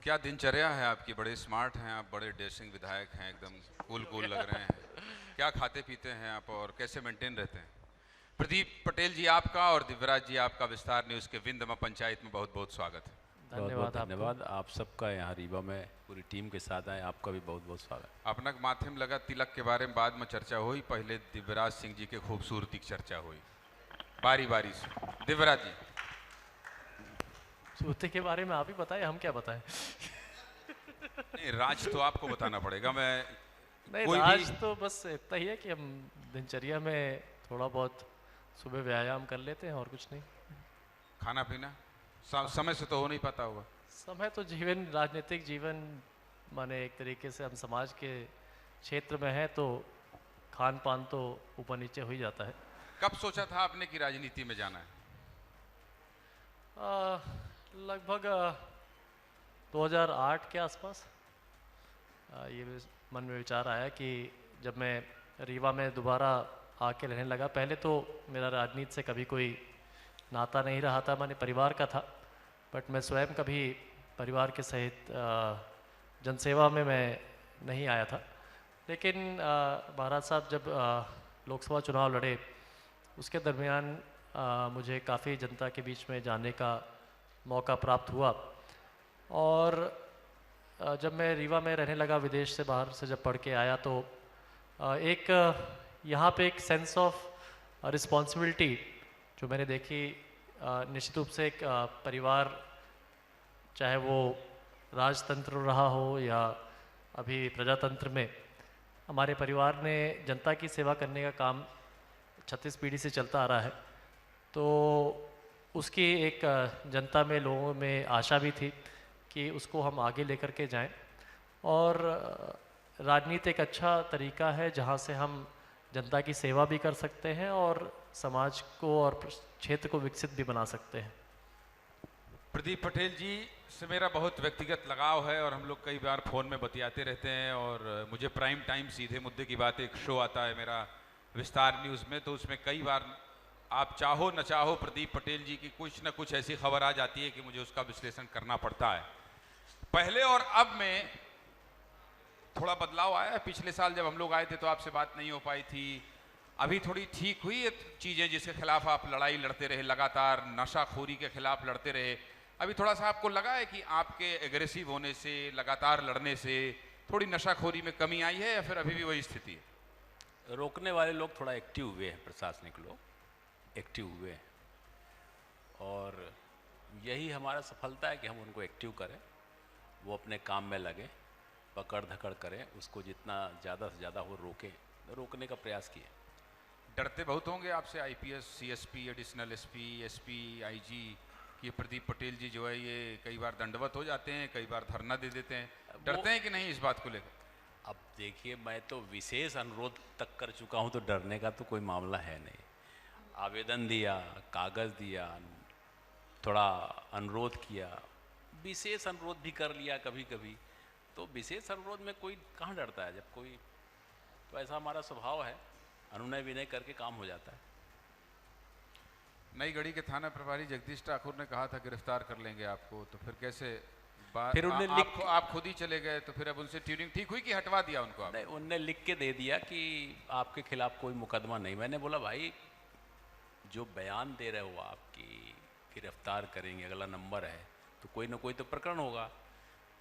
क्या दिनचर्या है आपकी? बड़े स्मार्ट हैं आप, बड़े डेशिंग विधायक हैं, एकदम कूल कूल लग रहे हैं। क्या खाते पीते हैं आप और कैसे मेंटेन रहते हैं? प्रदीप पटेल जी आपका और दिव्यराज जी आपका विस्तार न्यूज़ के विंध्यमा पंचायत में बहुत बहुत स्वागत है। बहुत बहुत धन्यवाद आपको। धन्यवाद आप सबका। यहाँ रीवा में पूरी टीम के साथ आए, आपका भी बहुत बहुत स्वागत। अपना माथे में लगा तिलक के बारे में बाद में चर्चा हुई, पहले दिव्यराज सिंह जी के खूबसूरती की चर्चा हुई बारी बारी से। दिव्यराज जी। सूरती के बारे में आप ही बताएं, हम क्या बताएं। नहीं, राज तो आपको बताना पड़ेगा। मैं नहीं, कोई राज भी तो बस इतना ही है कि हम दिनचर्या में थोड़ा बहुत सुबह व्यायाम कर लेते हैं और कुछ नहीं। खाना पीना समय से तो हो नहीं पाता होगा। समय तो जीवन, राजनीतिक जीवन माने एक तरीके से हम समाज के क्षेत्र में हैं तो खान पान तो ऊपर नीचे हो ही जाता है। कब सोचा था आपने कि राजनीति में जाना है? लगभग 2008 के आसपास ये मन में विचार आया कि जब मैं रीवा में दोबारा आके रहने लगा। पहले तो मेरा राजनीति से कभी कोई नाता नहीं रहा था, माने परिवार का था, बट मैं स्वयं कभी परिवार के सहित जनसेवा में मैं नहीं आया था। लेकिन महाराज साहब जब लोकसभा चुनाव लड़े उसके दरमियान मुझे काफ़ी जनता के बीच में जाने का मौका प्राप्त हुआ। और जब मैं रीवा में रहने लगा, विदेश से बाहर से जब पढ़ के आया, तो एक यहाँ पे एक सेंस ऑफ रिस्पॉन्सिबिलिटी जो मैंने देखी, निश्चित रूप से एक परिवार, चाहे वो राजतंत्र रहा हो या अभी प्रजातंत्र में, हमारे परिवार ने जनता की सेवा करने का काम 36 पीढ़ी से चलता आ रहा है। तो उसकी एक जनता में, लोगों में आशा भी थी कि उसको हम आगे लेकर के जाएं। और राजनीति एक अच्छा तरीका है जहां से हम जनता की सेवा भी कर सकते हैं और समाज को और क्षेत्र को विकसित भी बना सकते हैं। प्रदीप पटेल जी से मेरा बहुत व्यक्तिगत लगाव है और हम लोग कई बार फ़ोन में बतियाते रहते हैं। और मुझे प्राइम टाइम सीधे मुद्दे की बात एक शो आता है मेरा विस्तार न्यूज़ में, तो उसमें कई बार आप चाहो न चाहो प्रदीप पटेल जी की कुछ न कुछ ऐसी खबर आ जाती है कि मुझे उसका विश्लेषण करना पड़ता है। पहले और अब में थोड़ा बदलाव आया है। पिछले साल जब हम लोग आए थे तो आपसे बात नहीं हो पाई थी। अभी थोड़ी ठीक हुई है चीज़ें, जिसके खिलाफ आप लड़ाई लड़ते रहे लगातार, नशाखोरी के खिलाफ लड़ते रहे। अभी थोड़ा सा आपको लगा है कि आपके एग्रेसिव होने से, लगातार लड़ने से थोड़ी नशाखोरी में कमी आई है, या फिर अभी भी वही स्थिति है? रोकने वाले लोग थोड़ा एक्टिव हुए हैं, प्रशासनिक लोग एक्टिव हुए हैं, और यही हमारा सफलता है कि हम उनको एक्टिव करें, वो अपने काम में लगे, पकड़ धकड़ करें, उसको जितना ज़्यादा से ज़्यादा वो रोकने का प्रयास किए। डरते बहुत होंगे आपसे IPS, CSP, additional SP, SP, IG कि प्रदीप पटेल जी जो है ये कई बार दंडवत हो जाते हैं, कई बार धरना दे देते हैं। डरते हैं कि नहीं इस बात को लेकर? अब देखिए, मैं तो विशेष अनुरोध तक कर चुका हूँ, तो डरने का तो कोई मामला है नहीं। आवेदन दिया, कागज़ दिया, थोड़ा अनुरोध किया, विशेष अनुरोध भी कर लिया कभी कभी। तो विशेष अनुरोध में कोई कहाँ डरता है? जब कोई, तो ऐसा हमारा स्वभाव है, अनुनय विनय करके काम हो जाता है। नई गढ़ी के थाना प्रभारी जगदीश ठाकुर ने कहा था गिरफ्तार कर लेंगे आपको, तो फिर कैसे फिर उन्हें आप खुद ही चले गए, तो फिर अब उनसे ट्यूनिंग ठीक हुई कि हटवा दिया उनको आप? नहीं, उनने लिख के दे दिया कि आपके खिलाफ कोई मुकदमा नहीं। मैंने बोला भाई, जो बयान दे रहे हो आपकी गिरफ्तार करेंगे, अगला नंबर है, तो कोई ना कोई तो प्रकरण होगा।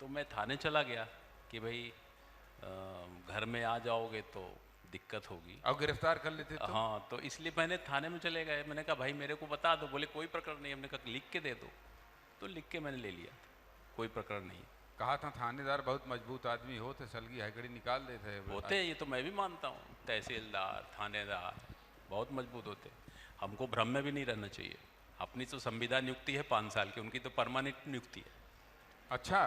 तो मैं थाने चला गया कि भाई घर में आ जाओगे तो दिक्कत होगी, और गिरफ्तार कर लेते तो? हाँ, तो इसलिए मैंने थाने में चले गए। मैंने कहा भाई मेरे को बता दो। बोले कोई प्रकरण नहीं। हमने कहा लिख के दे दो, तो लिख के मैंने ले लिया, कोई प्रकरण नहीं। कहा था थानेदार बहुत मजबूत आदमी होते, सलगी हगड़ी निकाल देते होते, ये तो मैं भी मानता हूँ। तहसीलदार, थानेदार बहुत मजबूत होते। हमको भ्रम में भी नहीं रहना चाहिए। अपनी तो संविदा नियुक्ति है 5 साल की, उनकी तो परमानेंट नियुक्ति है। अच्छा,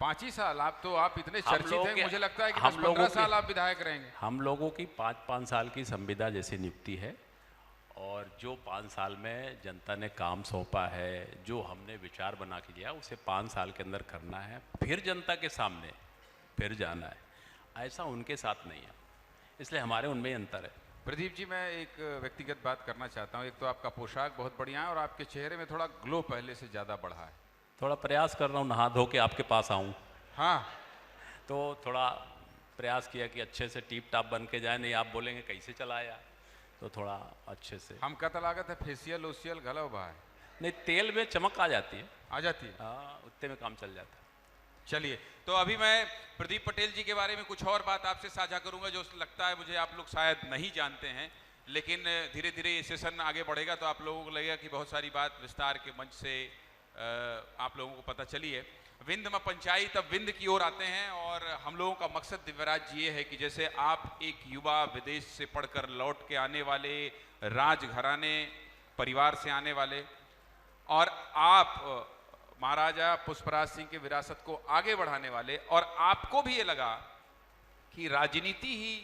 5 ही साल? आप इतने चर्चित हैं, मुझे लगता है कि हम 15 साल आप विधायक रहेंगे। हम लोगों की 5-5 साल की संविदा जैसी नियुक्ति है, और जो 5 साल में जनता ने काम सौंपा है, जो हमने विचार बना के लिया, उसे 5 साल के अंदर करना है, फिर जनता के सामने फिर जाना है। ऐसा उनके साथ नहीं है, इसलिए हमारे उनमें अंतर है। प्रदीप जी, मैं एक व्यक्तिगत बात करना चाहता हूँ। एक तो आपका पोशाक बहुत बढ़िया है और आपके चेहरे में थोड़ा ग्लो पहले से ज़्यादा बढ़ा है। थोड़ा प्रयास कर रहा हूँ नहा धो के आपके पास आऊँ, हाँ, तो थोड़ा प्रयास किया कि अच्छे से टीप टाप बन के जाए, नहीं आप बोलेंगे कैसे चलाया, तो थोड़ा अच्छे से। हम कत लागत है फेशियल ओशियल घलो भाई, नहीं तेल में चमक आ जाती है, आ जाती है। हाँ उतने में काम चल जाता है। चलिए, तो अभी मैं प्रदीप पटेल जी के बारे में कुछ और बात आपसे साझा करूंगा जो लगता है मुझे आप लोग शायद नहीं जानते हैं, लेकिन धीरे धीरे ये सेशन आगे बढ़ेगा तो आप लोगों को लगेगा कि बहुत सारी बात विस्तार के मंच से आप लोगों को पता चली है। विंध्य में पंचायत अब विंध्य की ओर आते हैं और हम लोगों का मकसद दिव्यराज जी ये है कि जैसे आप एक युवा विदेश से पढ़कर लौट के आने वाले, राजघराने परिवार से आने वाले, और आप महाराजा पुष्पराज सिंह की विरासत को आगे बढ़ाने वाले, और आपको भी ये लगा कि राजनीति ही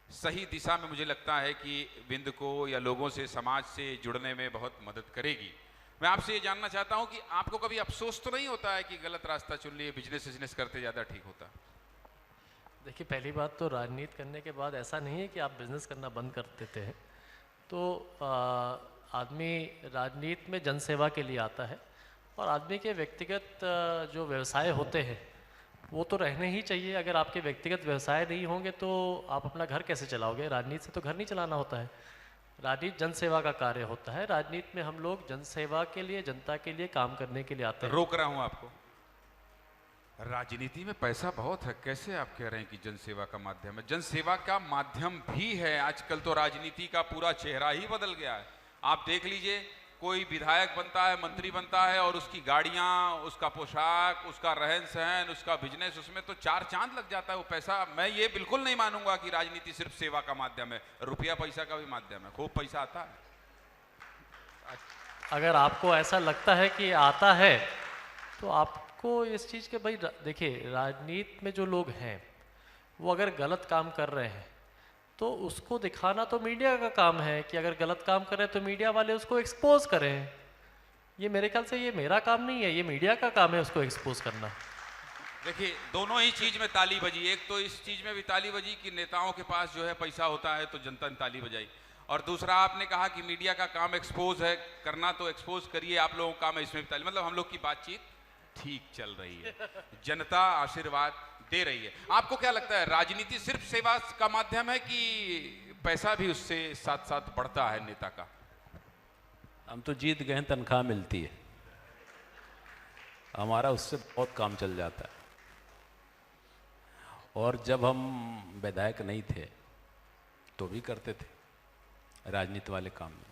सही दिशा में मुझे लगता है कि विंध्य को या लोगों से, समाज से जुड़ने में बहुत मदद करेगी। मैं आपसे ये जानना चाहता हूं कि आपको कभी अफसोस तो नहीं होता है कि गलत रास्ता चुन लिए, बिजनेस करते ज़्यादा ठीक होता? देखिए, पहली बात तो राजनीति करने के बाद ऐसा नहीं है कि आप बिजनेस करना बंद कर देते हैं। तो आदमी राजनीति में जनसेवा के लिए आता है, और आदमी के व्यक्तिगत जो व्यवसाय होते हैं वो तो रहने ही चाहिए। अगर आपके व्यक्तिगत व्यवसाय नहीं होंगे तो आप अपना घर कैसे चलाओगे? राजनीति से तो घर नहीं चलाना होता है। राजनीति जनसेवा का कार्य होता है। राजनीति में हम लोग जनसेवा के लिए, जनता के लिए काम करने के लिए आते हैं। रोक रहा हूं आपको, राजनीति में पैसा बहुत है, कैसे आप कह रहे हैं कि जनसेवा का माध्यम है? जनसेवा का माध्यम भी है। आजकल तो राजनीति का पूरा चेहरा ही बदल गया है। आप देख लीजिए, कोई विधायक बनता है, मंत्री बनता है, और उसकी गाड़ियां, उसका पोशाक, उसका रहन सहन, उसका बिजनेस, उसमें तो 4 चांद लग जाता है वो पैसा। मैं ये बिल्कुल नहीं मानूंगा कि राजनीति सिर्फ सेवा का माध्यम है, रुपया पैसा का भी माध्यम है, खूब पैसा आता है। अगर आपको ऐसा लगता है कि आता है तो आपको इस चीज़ के, भाई देखिए, राजनीति में जो लोग हैं वो अगर गलत काम कर रहे हैं तो उसको दिखाना तो मीडिया का काम है कि अगर गलत काम कर रहे हैं तो मीडिया वाले उसको एक्सपोज करें। ये मेरे ख्याल से ये मेरा काम नहीं है, ये मीडिया का काम है उसको एक्सपोज करना। देखिए, दोनों ही चीज में ताली बजी। एक तो इस चीज में भी ताली बजी कि नेताओं के पास जो है पैसा होता है तो जनता ने ताली बजाई, और दूसरा आपने कहा कि मीडिया का काम एक्सपोज है करना, तो एक्सपोज करिए, आप लोगों का काम है इसमें भी ताली। मतलब हम लोग की बातचीत ठीक चल रही है, जनता आशीर्वाद दे रही है। आपको क्या लगता है, राजनीति सिर्फ सेवा का माध्यम है कि पैसा भी उससे साथ साथ बढ़ता है नेता का? हम तो जीत गए हैं, तनख्वाह मिलती है, हमारा उससे बहुत काम चल जाता है। और जब हम विधायक नहीं थे तो भी करते थे राजनीति वाले काम में,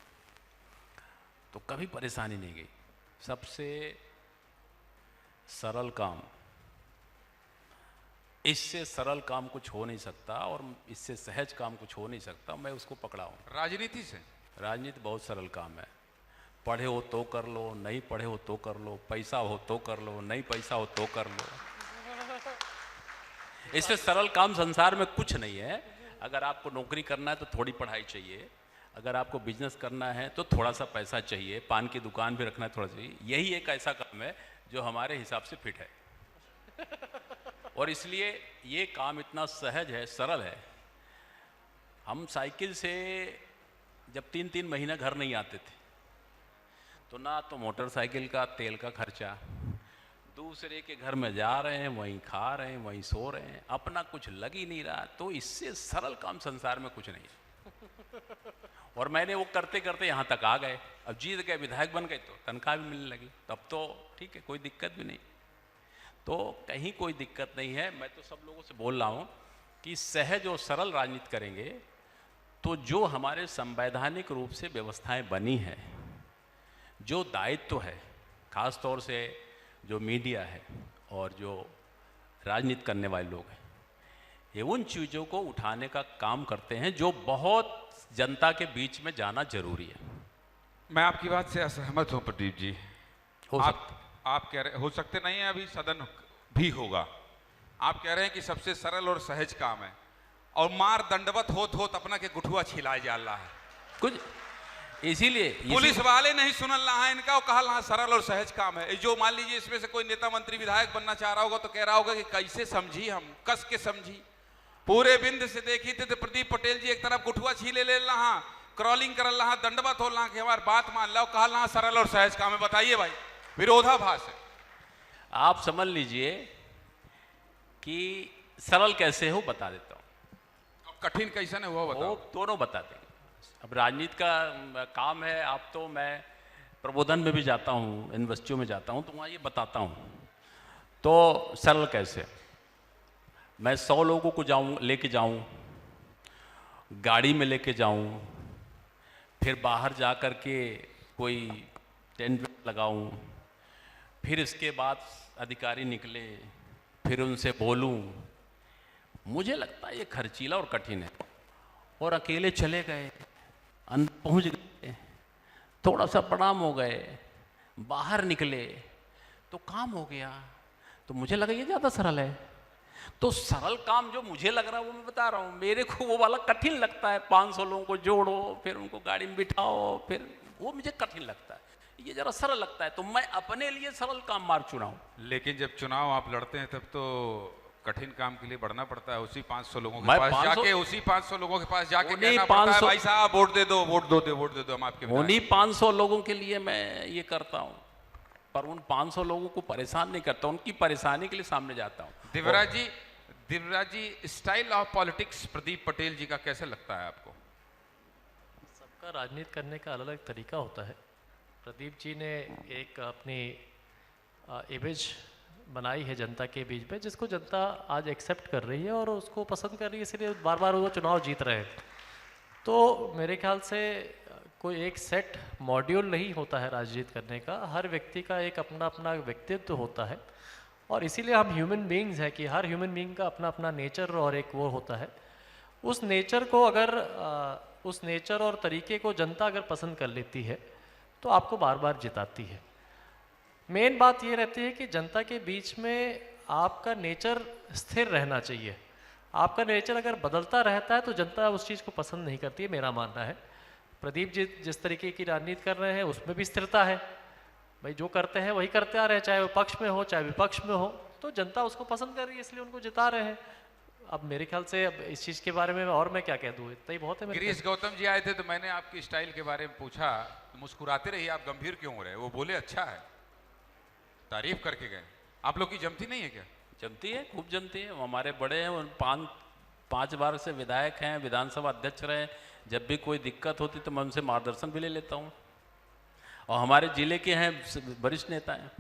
तो कभी परेशानी नहीं गई। सबसे सरल काम, इससे सरल काम कुछ हो नहीं सकता और इससे सहज काम कुछ हो नहीं सकता, मैं उसको पकड़ा हूँ। राजनीति से? राजनीति बहुत सरल काम है। पढ़े हो तो कर लो, नहीं पढ़े हो तो कर लो, पैसा हो तो कर लो, नहीं पैसा हो तो कर लो। इससे सरल काम संसार में कुछ नहीं है। अगर आपको नौकरी करना है तो थोड़ी पढ़ाई चाहिए, अगर आपको बिजनेस करना है तो थोड़ा सा पैसा चाहिए, पान की दुकान भी रखना है थोड़ा चाहिए। यही एक ऐसा काम है जो हमारे हिसाब से फिट है, और इसलिए ये काम इतना सहज है, सरल है। हम साइकिल से जब 3-3 महीना घर नहीं आते थे तो ना तो मोटरसाइकिल का तेल का खर्चा, दूसरे के घर में जा रहे हैं, वहीं खा रहे हैं, वहीं सो रहे हैं, अपना कुछ लग ही नहीं रहा। तो इससे सरल काम संसार में कुछ नहीं है। और मैंने वो करते करते यहाँ तक आ गए। अब जीत गए, विधायक बन गए तो तनख्वाह भी मिलने लगी, तब तो ठीक है, कोई दिक्कत भी नहीं। तो कहीं कोई दिक्कत नहीं है। मैं तो सब लोगों से बोल रहा हूँ कि सहज और सरल राजनीति करेंगे तो जो हमारे संवैधानिक रूप से व्यवस्थाएं बनी हैं, जो दायित्व है, खास तौर से जो मीडिया है और जो राजनीति करने वाले लोग हैं, ये उन चीज़ों को उठाने का काम करते हैं जो बहुत जनता के बीच में जाना जरूरी है। मैं आपकी बात से असहमत हूं प्रदीप जी। आप कह रहे, हो सकते नहीं है, अभी सदन भी होगा, आप कह रहे हैं कि सबसे सरल और सहज काम है, और मार दंडवत होत अपना के गुठुआ छिलाए जा रहा है कुछ। इसीलिए पुलिस वाले नहीं सुन रहा है इनका, और कहा रहा सरल और सहज काम है। जो मान लीजिए इसमें से कोई नेता मंत्री विधायक बनना चाह रहा होगा तो कह रहा होगा कि कैसे समझी, हम कस के समझी। पूरे बिंद से देखी थी तो प्रदीप पटेल जी एक तरफ गुठुआ छीले ले रहा, क्रॉलिंग कर रहा, दंडवत हो रहा कि हमारी बात मान लो, कहा रहा सरल और सहज काम है। बताइए भाई, विरोधाभास है। आप समझ लीजिए कि सरल कैसे हो बता देता हूँ, कठिन कैसा है वो बताओ। वो दोनों बता देंगे। अब राजनीति का काम है, आप तो मैं प्रबोधन में भी जाता हूँ, यूनिवर्सिटियों में जाता हूँ, तो वहाँ ये बताता हूँ। तो सरल कैसे, मैं 100 लोगों को लेके जाऊँ, गाड़ी में लेके जाऊँ, फिर बाहर जा कर के कोई टेंट लगाऊँ, फिर इसके बाद अधिकारी निकले, फिर उनसे बोलूं, मुझे लगता है ये खर्चीला और कठिन है। और अकेले चले गए, अंदर पहुंच गए, थोड़ा सा प्रणाम हो गए, बाहर निकले तो काम हो गया। तो मुझे लगा ये ज़्यादा सरल है। तो सरल काम जो मुझे लग रहा है वो मैं बता रहा हूँ, मेरे को वो वाला कठिन लगता है। 500 लोगों को जोड़ो, फिर उनको गाड़ी में बिठाओ, फिर वो मुझे कठिन लगता है। ये जरा सरल लगता है, तो मैं अपने लिए सरल काम मार्ग चुनाऊं। लेकिन जब चुनाव आप लड़ते हैं तब तो कठिन काम के लिए बढ़ना पड़ता है। उसी 500 लोगों के मैं पास 500 जाके, उसी 500 लोगों के पास जाके उन्हीं कहना पड़ता है 500 भाई साहब वोट दे दो, वोट दो, वोट दे दो, हम आपके विधायक। उन्हीं 500 लोगों के लिए मैं ये करता हूँ, पर उन 500 लोगों को परेशान नहीं करता, उनकी परेशानी के लिए सामने जाता हूँ। Divyaraj ji, style of politics Pradeep Patel ji का कैसे लगता है आपको? सबका राजनीति करने का अलग अलग तरीका होता है। प्रदीप जी ने एक अपनी इमेज बनाई है जनता के बीच में, जिसको जनता आज एक्सेप्ट कर रही है और उसको पसंद कर रही है, इसलिए बार बार वो चुनाव जीत रहे हैं। तो मेरे ख्याल से कोई एक सेट मॉड्यूल नहीं होता है राजनीति करने का। हर व्यक्ति का एक अपना अपना व्यक्तित्व होता है, और इसीलिए हम ह्यूमन बीइंग्स हैं कि हर ह्यूमन बीइंग का अपना अपना नेचर और एक वो होता है। उस नेचर को अगर उस नेचर और तरीके को जनता अगर पसंद कर लेती है तो आपको बार बार जिताती है। मेन बात ये रहती है कि जनता के बीच में आपका नेचर स्थिर रहना चाहिए। आपका नेचर अगर बदलता रहता है तो जनता उस चीज़ को पसंद नहीं करती है, मेरा मानना है। प्रदीप जी जिस तरीके की राजनीति कर रहे हैं उसमें भी स्थिरता है। भाई जो करते हैं वही करते आ रहे हैं, चाहे वो पक्ष में हो चाहे विपक्ष में हो, तो जनता उसको पसंद कर रही है, इसलिए उनको जिता रहे हैं। अब मेरे ख्याल से अब इस चीज़ के बारे में और मैं क्या कह दूँ, इतना ही बहुत है। गिरीश गौतम जी आए थे तो मैंने आपकी स्टाइल के बारे में पूछा, मुस्कुराते रहिए, आप गंभीर क्यों हो रहे? वो बोले अच्छा है, तारीफ करके गए। आप लोग की जमती नहीं है क्या? जमती है, खूब जमती है। वो हमारे बड़े हैं, वो 5 बार से विधायक हैं, विधानसभा अध्यक्ष रहे। जब भी कोई दिक्कत होती तो मैं उनसे मार्गदर्शन भी ले लेता हूँ, और हमारे जिले के हैं, वरिष्ठ नेता हैं।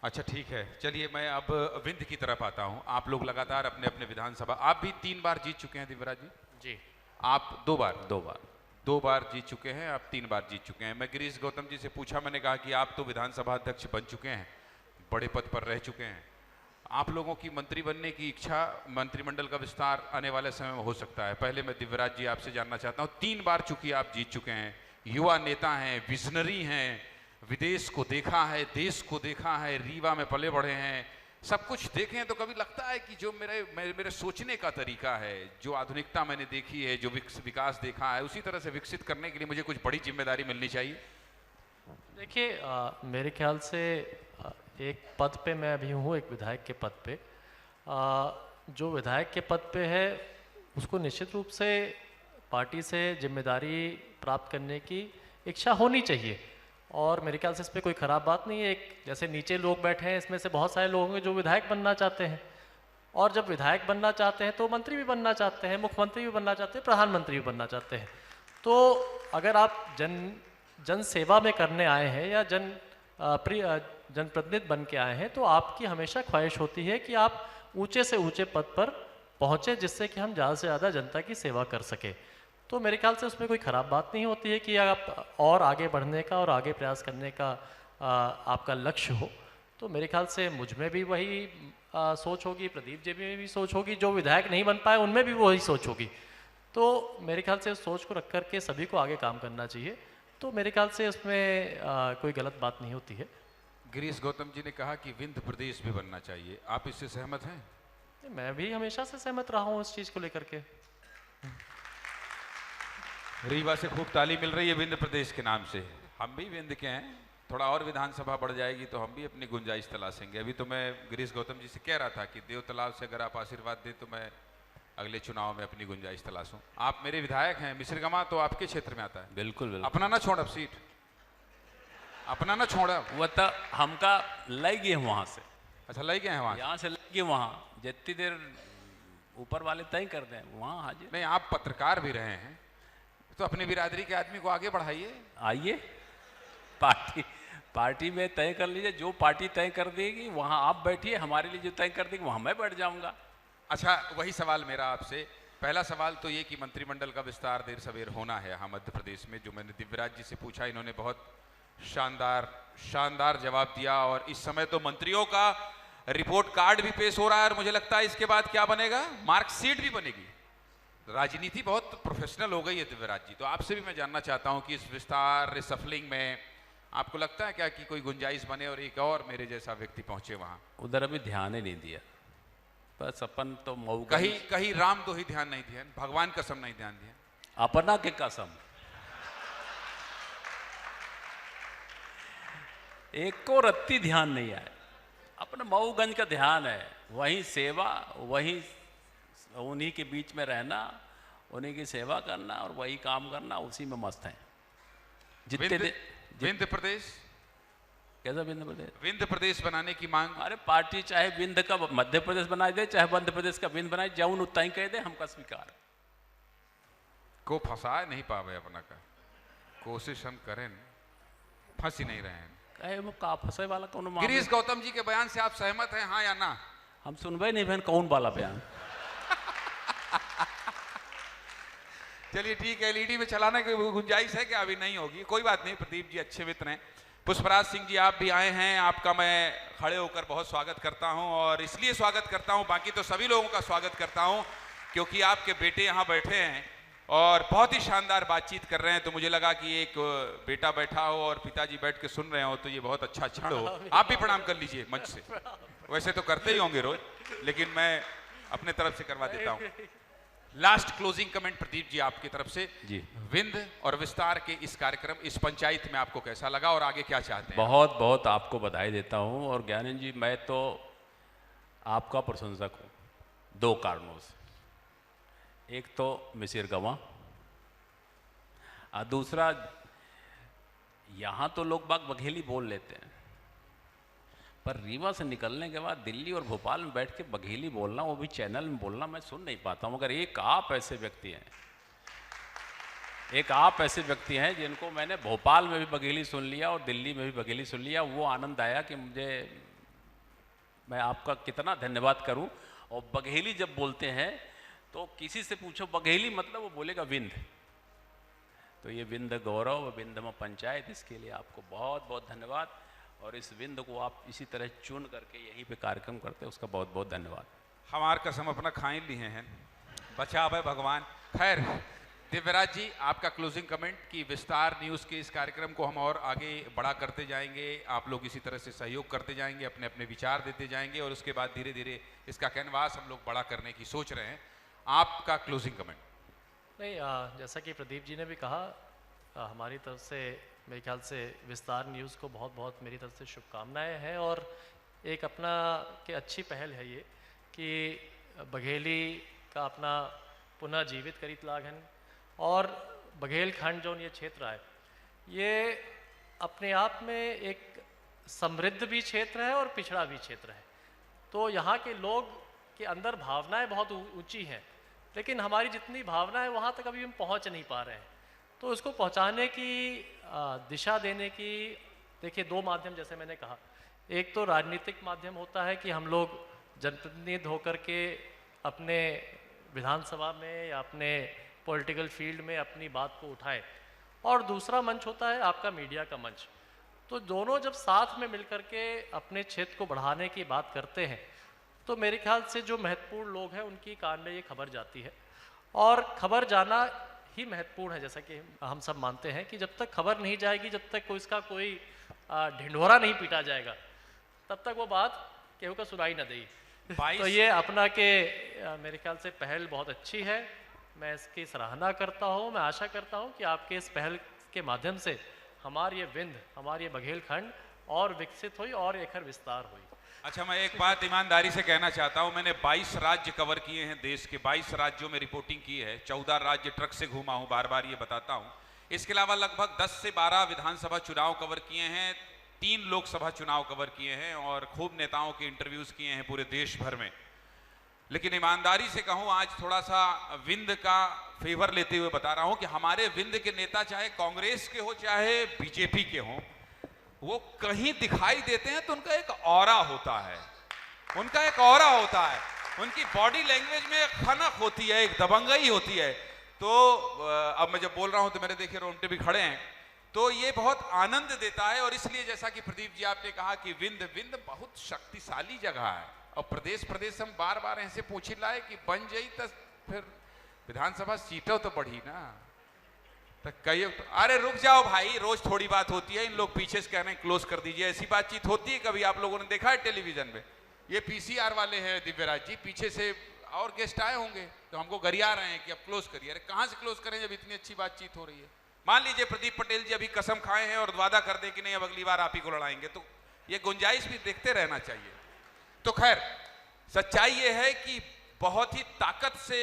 अच्छा ठीक है, चलिए मैं अब विंध्य की तरफ आता हूँ। आप लोग लगातार अपने अपने विधानसभा, आप भी 3 बार जीत चुके हैं दिव्यराज जी। जी, आप 2 बार 2 बार जीत चुके हैं, आप 3 बार जीत चुके हैं। मैं गिरीश गौतम जी से पूछा, मैंने कहा कि आप तो विधानसभा अध्यक्ष बन चुके हैं, बड़े पद पर रह चुके हैं, आप लोगों की मंत्री बनने की इच्छा, मंत्रिमंडल का विस्तार आने वाले समय में हो सकता है। पहले मैं दिव्यराज जी आपसे जानना चाहता हूँ, 3 बार चूंकि आप जीत चुके हैं, युवा नेता हैं, विजनरी हैं, विदेश को देखा है, देश को देखा है, रीवा में पले बढ़े हैं, सब कुछ देखे हैं, तो कभी लगता है कि जो मेरे सोचने का तरीका है, जो आधुनिकता मैंने देखी है, जो विकास देखा है, उसी तरह से विकसित करने के लिए मुझे कुछ बड़ी जिम्मेदारी मिलनी चाहिए? देखिए मेरे ख्याल से एक पद पे मैं अभी हूँ, एक विधायक के पद पे। जो विधायक के पद पे है उसको निश्चित रूप से पार्टी से जिम्मेदारी प्राप्त करने की इच्छा होनी चाहिए, और मेरे ख्याल से इस पर कोई ख़राब बात नहीं है। एक जैसे नीचे लोग बैठे हैं, इसमें से बहुत सारे लोग होंगे जो विधायक बनना चाहते हैं, और जब विधायक बनना चाहते हैं तो मंत्री भी बनना चाहते हैं, मुख्यमंत्री भी बनना चाहते हैं, प्रधानमंत्री भी बनना चाहते हैं। तो अगर आप जन सेवा में करने आए हैं या जनप्रतिनिधि बन के आए हैं, तो आपकी हमेशा ख्वाहिश होती है कि आप ऊंचे से ऊंचे पद पर पहुँचे, जिससे कि हम ज़्यादा से ज़्यादा जनता की सेवा कर सकें। तो मेरे ख्याल से उसमें कोई ख़राब बात नहीं होती है कि आप और आगे बढ़ने का और आगे प्रयास करने का आपका लक्ष्य हो। तो मेरे ख्याल से मुझ में भी वही सोच होगी, प्रदीप जी में भी सोच होगी, जो विधायक नहीं बन पाए उनमें भी वही सोच होगी। तो मेरे ख्याल से उस सोच को रख करके सभी को आगे काम करना चाहिए। तो मेरे ख्याल से उसमें कोई गलत बात नहीं होती है। गिरीश गौतम जी ने कहा कि विंध्य प्रदेश भी बनना चाहिए, आप इससे सहमत हैं? मैं भी हमेशा से सहमत रहा हूँ इस चीज़ को लेकर के। रीवा से खूब ताली मिल रही है विंध्य प्रदेश के नाम से। हम भी विंध्य के हैं, थोड़ा और विधानसभा बढ़ जाएगी तो हम भी अपनी गुंजाइश तलाशेंगे। अभी तो मैं गिरीश गौतम जी से कह रहा था कि देव तालाब से अगर आप आशीर्वाद दें तो मैं अगले चुनाव में अपनी गुंजाइश तलाशूं। आप मेरे विधायक हैं, मिश्रगमा तो आपके क्षेत्र में आता है। बिल्कुल बिल्कुल। अपना ना छोड़ अब सीट, अपना ना छोड़ा। वो तो हमका लग गए वहाँ से, अच्छा ले गए हैं वहाँ? यहाँ से लग गए वहाँ, जितनी देर ऊपर वाले तय कर दें वहाँ हाजिर। नहीं, आप पत्रकार भी रहे हैं तो अपनी बिरादरी के आदमी को आगे बढ़ाइए। आइए पार्टी में तय कर लीजिए, जो पार्टी तय कर देगी वहाँ आप बैठिए, हमारे लिए जो तय कर देगी वहाँ मैं बैठ जाऊँगा। अच्छा, वही सवाल मेरा आपसे। पहला सवाल तो ये कि मंत्रिमंडल का विस्तार देर सवेर होना है यहाँ मध्य प्रदेश में। जो मैंने दिव्यराज जी से पूछा, इन्होंने बहुत शानदार जवाब दिया। और इस समय तो मंत्रियों का रिपोर्ट कार्ड भी पेश हो रहा है और मुझे लगता है इसके बाद क्या बनेगा, मार्कशीट भी बनेगी। राजनीति बहुत प्रोफेशनल हो गई है दिव्यराज जी। तो आपसे भी मैं जानना चाहता हूँ कि इस विस्तार रिसफलिंग में आपको लगता है क्या कि कोई गुंजाइश बने और एक और मेरे जैसा व्यक्ति पहुंचे वहाँ? उधर अभी ध्यान ही नहीं दिया, बस अपन तो मऊ कहीं राम तो ही ध्यान नहीं दिया, भगवान कसम नहीं ध्यान दिया, अपना के कसम एक को रत्ती ध्यान नहीं आए। अपना मऊगंज का ध्यान है, वहीं सेवा, वहीं उन्हीं के बीच में रहना, उन्हीं की सेवा करना और वही काम करना, उसी में मस्त है। विंध्य प्रदेश, कैसा विंध्य प्रदेश? विंध्य प्रदेश बनाने की मांग। अरे पार्टी चाहे विंध्य का मध्य प्रदेश बना दे, चाहे मध्य प्रदेश का विंध्य बनाए, जौन उतना ही कह दे, हमका स्वीकार को फंसा नहीं पावे अपना का, कोशिश हम करें, फंस ही नहीं रहे हैं। कहे वो का फंसे वाला कौन? गिरीश गौतम जी के बयान से आप सहमत हैं, हाँ या ना? हम सुनबे नहीं बहन, कौन वाला बयान? चलिए ठीक है, एलईडी में चलाने की गुंजाइश है क्या? अभी नहीं होगी, कोई बात नहीं। प्रदीप जी अच्छे मित्र हैं। पुष्पराज सिंह जी आप भी आए हैं, आपका मैं खड़े होकर बहुत स्वागत करता हूं। और इसलिए स्वागत करता हूं, बाकी तो सभी लोगों का स्वागत करता हूं, क्योंकि आपके बेटे यहाँ बैठे हैं और बहुत ही शानदार बातचीत कर रहे हैं। तो मुझे लगा कि एक बेटा बैठा हो और पिताजी बैठ के सुन रहे हो तो ये बहुत अच्छा क्षण हो। आप भी प्रणाम कर लीजिए मंच से, वैसे तो करते ही होंगे रोज, लेकिन मैं अपने तरफ से करवा देता हूँ। Last closing comment Pradeep ji आपकी तरफ से जी। विंध्य और विस्तार के इस कार्यक्रम, इस पंचायत में आपको कैसा लगा और आगे क्या चाहते हैं? बहुत बहुत आपको बधाई देता हूँ। और ज्ञानंद जी, मैं तो आपका प्रशंसक हूँ 2 कारणों से। एक तो मिसिर गवां, और दूसरा यहाँ तो लोग बाग बघेली बोल लेते हैं, पर रीवा से निकलने के बाद दिल्ली और भोपाल में बैठ के बघेली बोलना, वो भी चैनल में बोलना, मैं सुन नहीं पाता हूँ। मगर एक आप ऐसे व्यक्ति हैं, एक आप ऐसे व्यक्ति हैं जिनको मैंने भोपाल में भी बघेली सुन लिया और दिल्ली में भी बघेली सुन लिया। वो आनंद आया कि मैं आपका कितना धन्यवाद करूं। और बघेली जब बोलते हैं तो किसी से पूछो बघेली मतलब, वो बोलेगा विंध्य। तो ये विंध्य गौरव, विंध्य पंचायत, इसके लिए आपको बहुत बहुत धन्यवाद। और इस विंध्य को आप इसी तरह चुन करके यहीं पे कार्यक्रम करते हैं, उसका बहुत बहुत धन्यवाद। हमार कसम अपना खाई लिए हैं, बचाव है भगवान। खैर दिव्यराज जी, आपका क्लोजिंग कमेंट कि विस्तार न्यूज़ के इस कार्यक्रम को हम और आगे बड़ा करते जाएंगे, आप लोग इसी तरह से सहयोग करते जाएंगे, अपने अपने विचार देते जाएंगे और उसके बाद धीरे धीरे इसका कैनवास हम लोग बड़ा करने की सोच रहे हैं। आपका क्लोजिंग कमेंट? नहीं, जैसा कि प्रदीप जी ने भी कहा, हमारी तरफ से मेरे ख्याल से विस्तार न्यूज़ को बहुत बहुत मेरी तरफ से शुभकामनाएं हैं। और एक अपना कि अच्छी पहल है ये कि बघेली का अपना पुनः जीवित करीत लागन और बघेलखंड जो ये क्षेत्र है, ये अपने आप में एक समृद्ध भी क्षेत्र है और पिछड़ा भी क्षेत्र है। तो यहाँ के लोग के अंदर भावनाएं बहुत ऊंची हैं, लेकिन हमारी जितनी भावना है वहाँ तक अभी हम पहुँच नहीं पा रहे हैं। तो उसको पहुँचाने की दिशा देने की, देखिए 2 माध्यम जैसे मैंने कहा, एक तो राजनीतिक माध्यम होता है कि हम लोग जनप्रतिनिधि होकर के अपने विधानसभा में या अपने पॉलिटिकल फील्ड में अपनी बात को उठाएं, और दूसरा मंच होता है आपका मीडिया का मंच। तो दोनों जब साथ में मिलकर के अपने क्षेत्र को बढ़ाने की बात करते हैं तो मेरे ख्याल से जो महत्वपूर्ण लोग हैं उनकी कान में ये खबर जाती है। और खबर जाना ही महत्वपूर्ण है, जैसा कि हम सब मानते हैं कि जब तक खबर नहीं जाएगी, जब तक इसका कोई ढिंढोरा नहीं पीटा जाएगा, तब तक वो बात केहू का सुनाई न देगी। तो ये अपना के मेरे ख्याल से पहल बहुत अच्छी है, मैं इसकी सराहना करता हूँ। मैं आशा करता हूँ कि आपके इस पहल के माध्यम से हमारी ये विंध्य, हमारी ये बघेलखंड और विकसित हुई और एक विस्तार हुई। अच्छा, मैं एक बात ईमानदारी से कहना चाहता हूं, मैंने 22 राज्य कवर किए हैं, देश के 22 राज्यों में रिपोर्टिंग की है, 14 राज्य ट्रक से घूमा हूं, बार बार ये बताता हूं। इसके अलावा लगभग 10 से 12 विधानसभा चुनाव कवर किए हैं, 3 लोकसभा चुनाव कवर किए हैं और खूब नेताओं के इंटरव्यूज किए हैं पूरे देश भर में। लेकिन ईमानदारी से कहूं, आज थोड़ा सा विंध्य का फेवर लेते हुए बता रहा हूं कि हमारे विंध्य के नेता चाहे कांग्रेस के हो चाहे बीजेपी के हो, वो कहीं दिखाई देते हैं तो उनका एक ऑरा होता है, उनका एक ऑरा होता है, उनकी बॉडी लैंग्वेज में एक खनक होती है, एक दबंगई होती है। तो अब मैं जब बोल रहा हूं तो मेरे देखिए रोंगटे भी खड़े हैं, तो ये बहुत आनंद देता है। और इसलिए जैसा कि प्रदीप जी आपने कहा कि विंध्य बहुत शक्तिशाली जगह है, और प्रदेश हम बार बार ऐसे पूछ लाए कि बन जाई तो फिर विधानसभा सीटों तो बढ़ी ना, तो कई तो अरे रुक जाओ भाई, रोज थोड़ी बात होती है, इन लोग पीछे से कह रहे हैं क्लोज कर दीजिए, ऐसी बातचीत होती है कभी? आप लोगों ने देखा है टेलीविजन में? ये पीसीआर वाले हैं दिव्यराज जी, पीछे से और गेस्ट आए होंगे तो हमको गरिया रहे हैं कि अब क्लोज करिए। अरे कहां से क्लोज करें जब इतनी अच्छी बातचीत हो रही है? मान लीजिए प्रदीप पटेल जी अभी कसम खाए हैं और वादा कर दें कि नहीं अब अगली बार आप ही को लड़ाएंगे, तो ये गुंजाइश भी देखते रहना चाहिए। तो खैर सच्चाई ये है कि बहुत ही ताकत से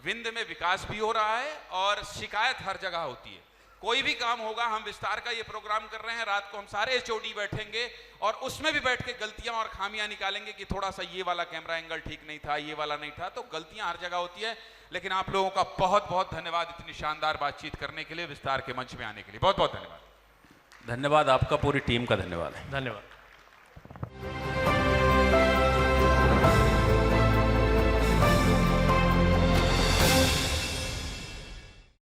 विंध्य में विकास भी हो रहा है और शिकायत हर जगह होती है। कोई भी काम होगा, हम विस्तार का ये प्रोग्राम कर रहे हैं, रात को हम सारे एचओडी बैठेंगे और उसमें भी बैठ के गलतियां और खामियां निकालेंगे कि थोड़ा सा ये वाला कैमरा एंगल ठीक नहीं था, ये वाला नहीं था। तो गलतियां हर जगह होती है, लेकिन आप लोगों का बहुत बहुत धन्यवाद इतनी शानदार बातचीत करने के लिए, विस्तार के मंच में आने के लिए बहुत बहुत धन्यवाद। धन्यवाद आपका, पूरी टीम का धन्यवाद है। धन्यवाद।